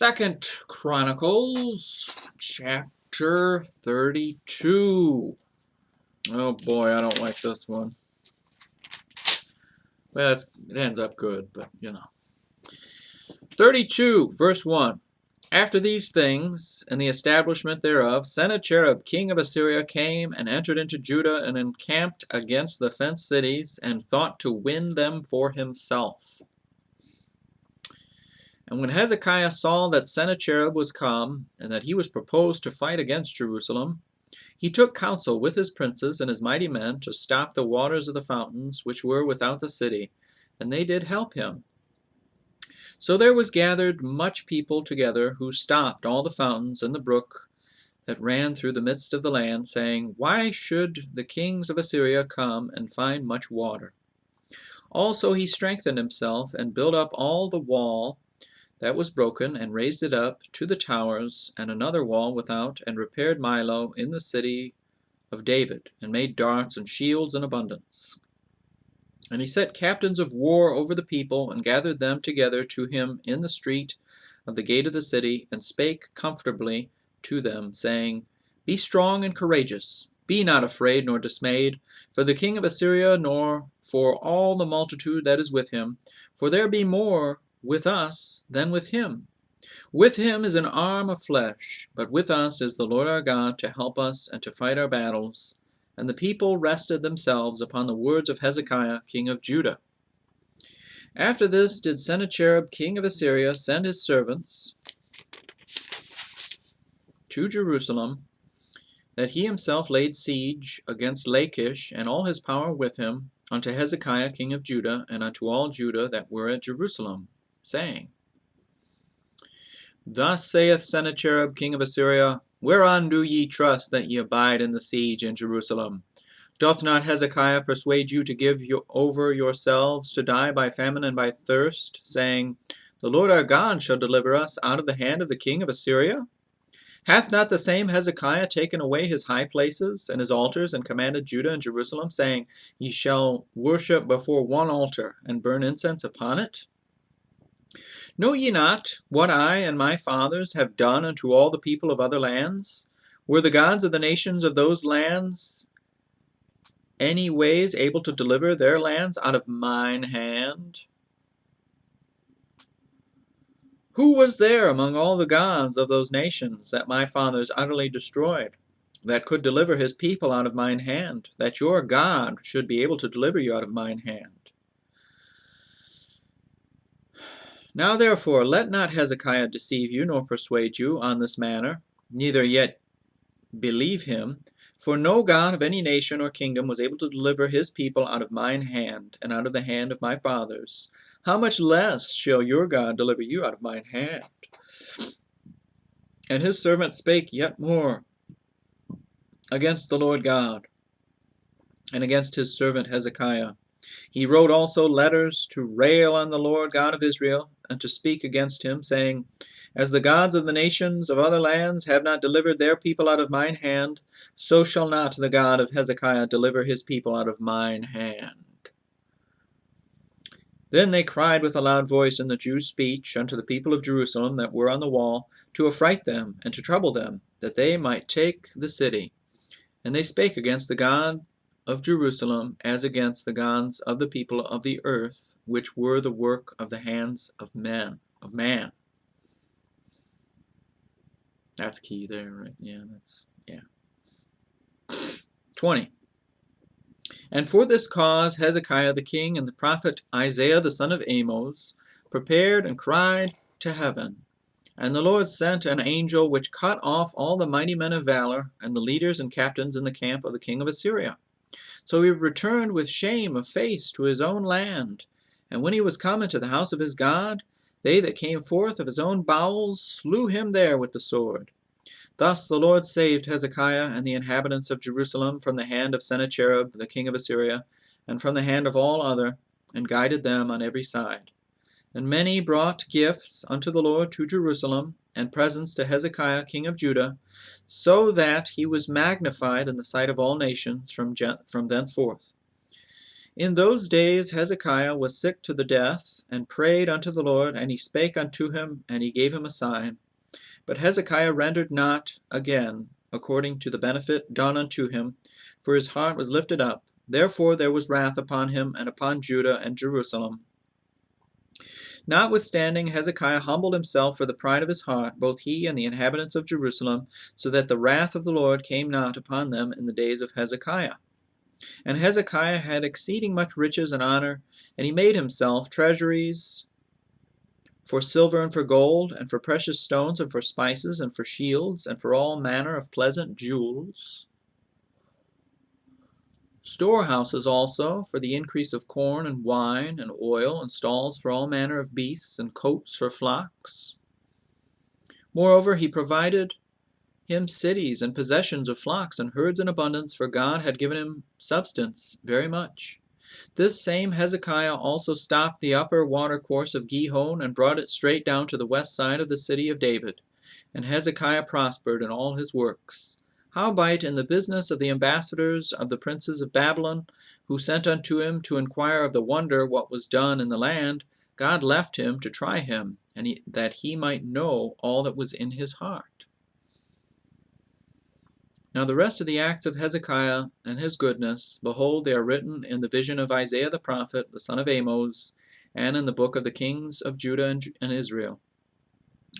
Second Chronicles, chapter 32. Oh boy, I don't like this one. Well, it ends up good, but you know. 32, verse 1. After these things, and the establishment thereof, Sennacherib, king of Assyria, came and entered into Judah and encamped against the fenced cities, and thought to win them for himself. And when Hezekiah saw that Sennacherib was come, and that he was proposed to fight against Jerusalem, he took counsel with his princes and his mighty men to stop the waters of the fountains which were without the city, and they did help him. So there was gathered much people together, who stopped all the fountains and the brook that ran through the midst of the land, saying, Why should the kings of Assyria come and find much water? Also he strengthened himself, and built up all the wall that was broken, and raised it up to the towers, and another wall without, and repaired Milo in the city of David, and made darts and shields in abundance. And he set captains of war over the people, and gathered them together to him in the street of the gate of the city, and spake comfortably to them, saying, Be strong and courageous, be not afraid nor dismayed, for the king of Assyria, nor for all the multitude that is with him, for there be more with us than with him. With him is an arm of flesh, but with us is the Lord our God to help us and to fight our battles. And the people rested themselves upon the words of Hezekiah, king of Judah. After this did Sennacherib, king of Assyria, send his servants to Jerusalem, that he himself laid siege against Lachish, and all his power with him, unto Hezekiah, king of Judah, and unto all Judah that were at Jerusalem, saying, Thus saith Sennacherib, king of Assyria, Whereon do ye trust that ye abide in the siege in Jerusalem? Doth not Hezekiah persuade you to give over yourselves to die by famine and by thirst, saying, The Lord our God shall deliver us out of the hand of the king of Assyria? Hath not the same Hezekiah taken away his high places and his altars, and commanded Judah and Jerusalem, saying, Ye shall worship before one altar, and burn incense upon it? Know ye not what I and my fathers have done unto all the people of other lands? Were the gods of the nations of those lands any ways able to deliver their lands out of mine hand? Who was there among all the gods of those nations that my fathers utterly destroyed, that could deliver his people out of mine hand, that your God should be able to deliver you out of mine hand? Now therefore let not Hezekiah deceive you, nor persuade you on this manner, neither yet believe him. For no God of any nation or kingdom was able to deliver his people out of mine hand, and out of the hand of my fathers. How much less shall your God deliver you out of mine hand? And his servant spake yet more against the Lord God, and against his servant Hezekiah. He wrote also letters to rail on the Lord God of Israel, and to speak against him, saying, As the gods of the nations of other lands have not delivered their people out of mine hand, so shall not the God of Hezekiah deliver his people out of mine hand. Then they cried with a loud voice in the Jews' speech unto the people of Jerusalem that were on the wall, to affright them and to trouble them, that they might take the city. And they spake against the God of Jerusalem as against the gods of the people of the earth, which were the work of the hands of man. That's key there, right? Yeah. 20. And for this cause Hezekiah the king and the prophet Isaiah the son of Amos prepared and cried to heaven. And the Lord sent an angel which cut off all the mighty men of valor, and the leaders and captains in the camp of the king of Assyria. So he returned with shame of face to his own land. And when he was come into the house of his God, they that came forth of his own bowels slew him there with the sword. Thus the Lord saved Hezekiah and the inhabitants of Jerusalem from the hand of Sennacherib the king of Assyria, and from the hand of all other, and guided them on every side. And many brought gifts unto the Lord to Jerusalem, and presents to Hezekiah king of Judah, so that he was magnified in the sight of all nations from thenceforth. In those days Hezekiah was sick to the death, and prayed unto the Lord, and he spake unto him, and he gave him a sign. But Hezekiah rendered not again according to the benefit done unto him, for his heart was lifted up. Therefore there was wrath upon him, and upon Judah and Jerusalem. Notwithstanding, Hezekiah humbled himself for the pride of his heart, both he and the inhabitants of Jerusalem, so that the wrath of the Lord came not upon them in the days of Hezekiah. And Hezekiah had exceeding much riches and honor, and he made himself treasuries for silver and for gold, and for precious stones, and for spices, and for shields, and for all manner of pleasant jewels. Storehouses also for the increase of corn and wine and oil, and stalls for all manner of beasts, and coats for flocks. Moreover, he provided him cities and possessions of flocks and herds in abundance, for God had given him substance very much. This same Hezekiah also stopped the upper watercourse of Gihon, and brought it straight down to the west side of the city of David. And Hezekiah prospered in all his works. Howbeit in the business of the ambassadors of the princes of Babylon, who sent unto him to inquire of the wonder what was done in the land, God left him to try him, and that he might know all that was in his heart. Now the rest of the acts of Hezekiah and his goodness, behold, they are written in the vision of Isaiah the prophet, the son of Amos, and in the book of the kings of Judah and Israel.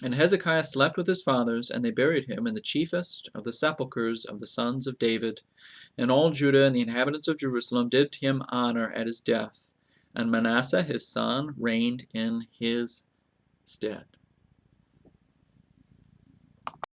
And Hezekiah slept with his fathers, and they buried him in the chiefest of the sepulchres of the sons of David. And all Judah and the inhabitants of Jerusalem did him honor at his death. And Manasseh his son reigned in his stead.